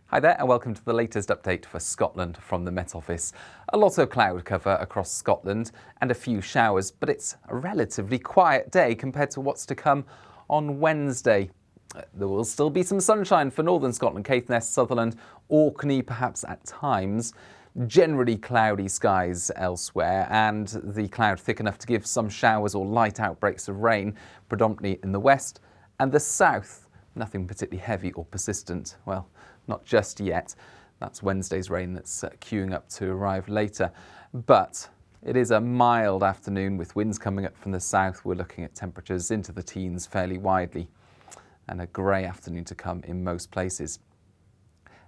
Hi there and welcome to the latest update for Scotland from the Met Office. A lot of cloud cover across Scotland and a few showers, but it's a relatively quiet day compared to what's to come on Wednesday. There will still be some sunshine for northern Scotland, Caithness, Sutherland, Orkney perhaps at times. Generally cloudy skies elsewhere, and the cloud thick enough to give some showers or light outbreaks of rain, predominantly in the west and the south. Nothing particularly heavy or persistent. Well, not just yet. That's Wednesday's rain that's queuing up to arrive later. But it is a mild afternoon with winds coming up from the south. We're looking at temperatures into the teens fairly widely, and a grey afternoon to come in most places.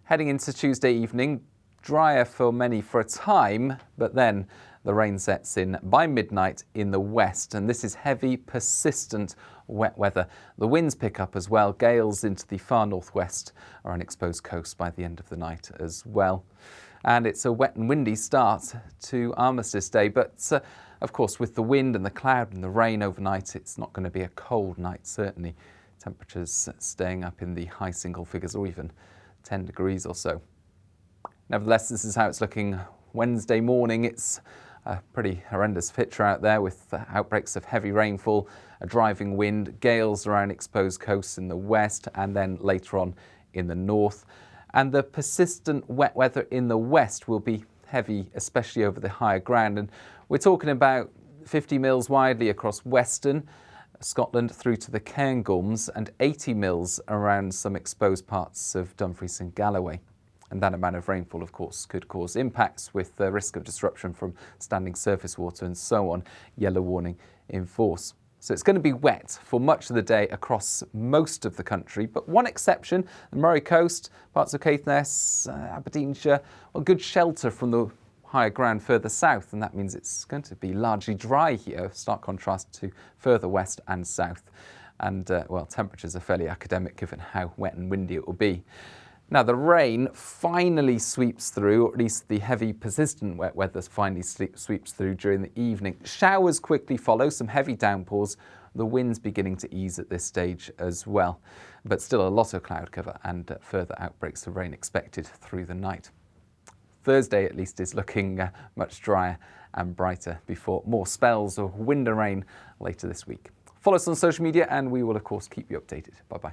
Heading into Tuesday evening, drier for many for a time, but then the rain sets in by midnight in the west, and this is heavy, persistent wet weather. The winds pick up as well. Gales into the far northwest or an exposed coast by the end of the night as well. And it's a wet and windy start to Armistice Day, but of course with the wind and the cloud and the rain overnight, it's not going to be a cold night, certainly. Temperatures staying up in the high single figures or even 10 degrees or so. Nevertheless, this is how it's looking Wednesday morning. It's a pretty horrendous picture out there with outbreaks of heavy rainfall, a driving wind, gales around exposed coasts in the west and then later on in the north. And the persistent wet weather in the west will be heavy, especially over the higher ground. And we're talking about 50 mils widely across western Scotland through to the Cairngorms and 80 mils around some exposed parts of Dumfries and Galloway. And that amount of rainfall, of course, could cause impacts with the risk of disruption from standing surface water and so on. Yellow warning in force. So it's going to be wet for much of the day across most of the country, but one exception, the Moray Coast, parts of Caithness, Aberdeenshire, well, good shelter from the higher ground further south, and that means it's going to be largely dry here, stark contrast to further west and south. And, well, temperatures are fairly academic given how wet and windy it will be. Now, the rain finally sweeps through, or at least the heavy, persistent wet weather finally sweeps through during the evening. Showers quickly follow, some heavy downpours. The wind's beginning to ease at this stage as well, but still a lot of cloud cover and further outbreaks of rain expected through the night. Thursday, at least, is looking much drier and brighter before more spells of wind and rain later this week. Follow us on social media and we will, of course, keep you updated. Bye-bye.